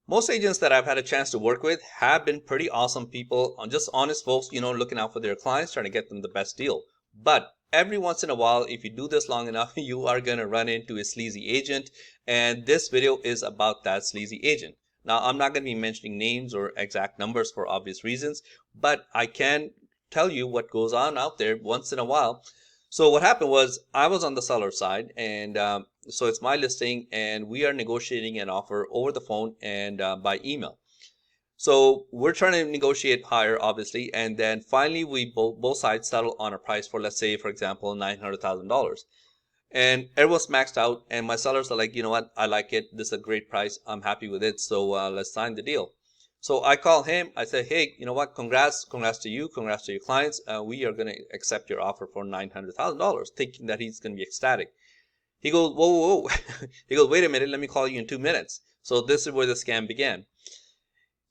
Most agents that I've had a chance to work with have been pretty awesome people, just honest folks, looking out for their clients, trying to get them the best deal. But every once in a while, if you do this long enough, you are going to run into a sleazy agent. And this video is about that sleazy agent. Now, I'm not going to be mentioning names or exact numbers for obvious reasons, but I can tell you what goes on out there once in a while. So what happened was I was on the seller side, and so it's my listing, and we are negotiating an offer over the phone and by email. So we're trying to negotiate higher, obviously, and then finally we both sides settle on a price for, let's say, for example, $900,000. And everyone's maxed out, and my sellers are like, you know what, I like it. This is a great price. I'm happy with it. So let's sign the deal. So I call him. I say, hey, you know what? Congrats to you. Congrats to your clients. We are going to accept your offer for $900,000, thinking that he's going to be ecstatic. He goes, whoa, whoa, whoa. He goes, wait a minute. Let me call you in 2 minutes. So this is where the scam began.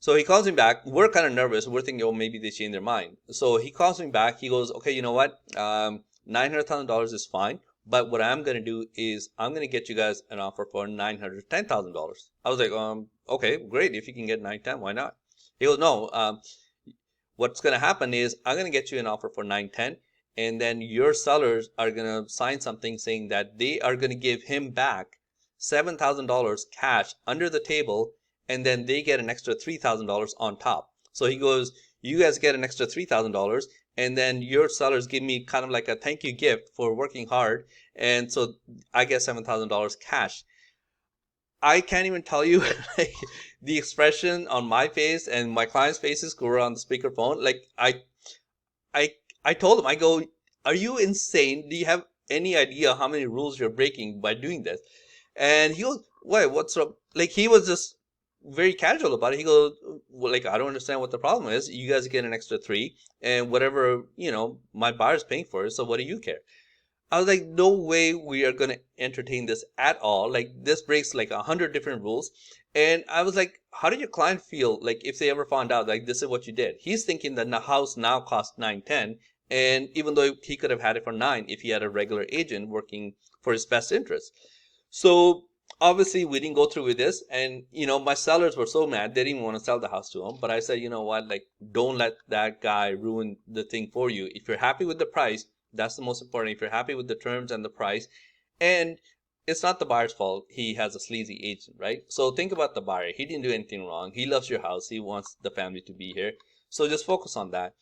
So he calls me back. We're kind of nervous. We're thinking, oh, maybe they changed their mind. So he calls me back. He goes, okay, you know what? $900,000 is fine. But what I'm going to do is I'm going to get you guys an offer for $910,000. I was like, okay, great. If you can get 910, why not? He goes, no, what's going to happen is I'm going to get you an offer for 910, and then your sellers are going to sign something saying that they are going to give him back $7,000 cash under the table, and then they get an extra $3,000 on top. So he goes, you guys get an extra $3,000, and then your sellers give me kind of like a thank you gift for working hard, and so I get $7,000 cash. I can't even tell you like the expression on my face and my clients' faces who were on the speakerphone. Like I I told him, I go, are you insane? Do you have any idea how many rules you're breaking by doing this? And he goes, wait, what's up? Like he was just very casual about it. He goes, well, like, I don't understand what the problem is. You guys get an extra three, and whatever, my buyer's paying for it. So what do you care? I was like, no way we are going to entertain this at all. Like, this breaks like 100 different rules. And I was like, how did your client feel like if they ever found out like this is what you did? He's thinking that the house now costs 910, and even though he could have had it for 9 if he had a regular agent working for his best interest. So obviously we didn't go through with this, and my sellers were so mad they didn't want to sell the house to him. But I said, you know what, like, don't let that guy ruin the thing for you. If you're happy with the price, that's the most important. If you're happy with the terms and the price, and it's not the buyer's fault he has a sleazy agent, right? So think about the buyer. He didn't do anything wrong. He loves your house. He wants the family to be here. So just focus on that.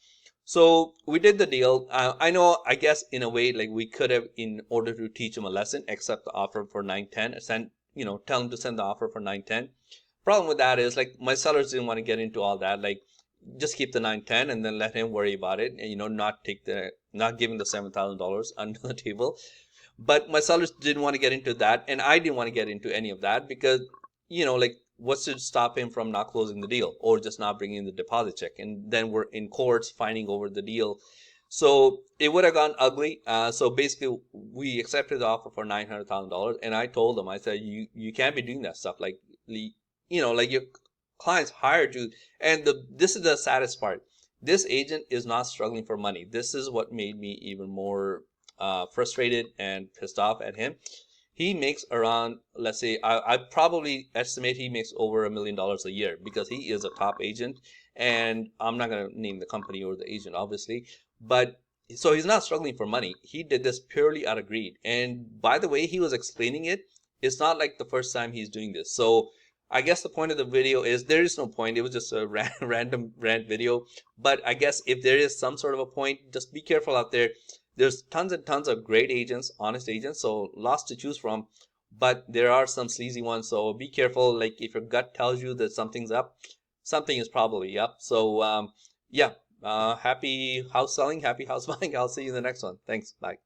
So we did the deal. I know, I guess in a way, like we could have, in order to teach him a lesson, accept the offer for 910, tell him to send the offer for 910. Problem with that is, like, my sellers didn't want to get into all that. Like, just keep the 910 and then let him worry about it, and not giving the $7,000 under the table. But my sellers didn't want to get into that, and I didn't want to get into any of that because, like, what's to stop him from not closing the deal or just not bringing the deposit check? And then we're in courts fighting over the deal. So it would have gone ugly. So basically, we accepted the offer for $900,000, and I told them, I said, you can't be doing that stuff. Like, like your clients hired you, and this is the saddest part. This agent is not struggling for money. This is what made me even more frustrated and pissed off at him. He makes around, let's say, I probably estimate he makes over $1 million a year because he is a top agent. And I'm not going to name the company or the agent, obviously. But so he's not struggling for money. He did this purely out of greed. And by the way he was explaining it, it's not like the first time he's doing this. So I guess the point of the video is there is no point. It was just a random rant video. But I guess if there is some sort of a point, just be careful out there. There's tons and tons of great agents, honest agents, so lots to choose from. But there are some sleazy ones, so be careful. Like, if your gut tells you that something's up, something is probably up. So yeah, happy house selling, happy house buying. I'll see you in the next one. Thanks. Bye.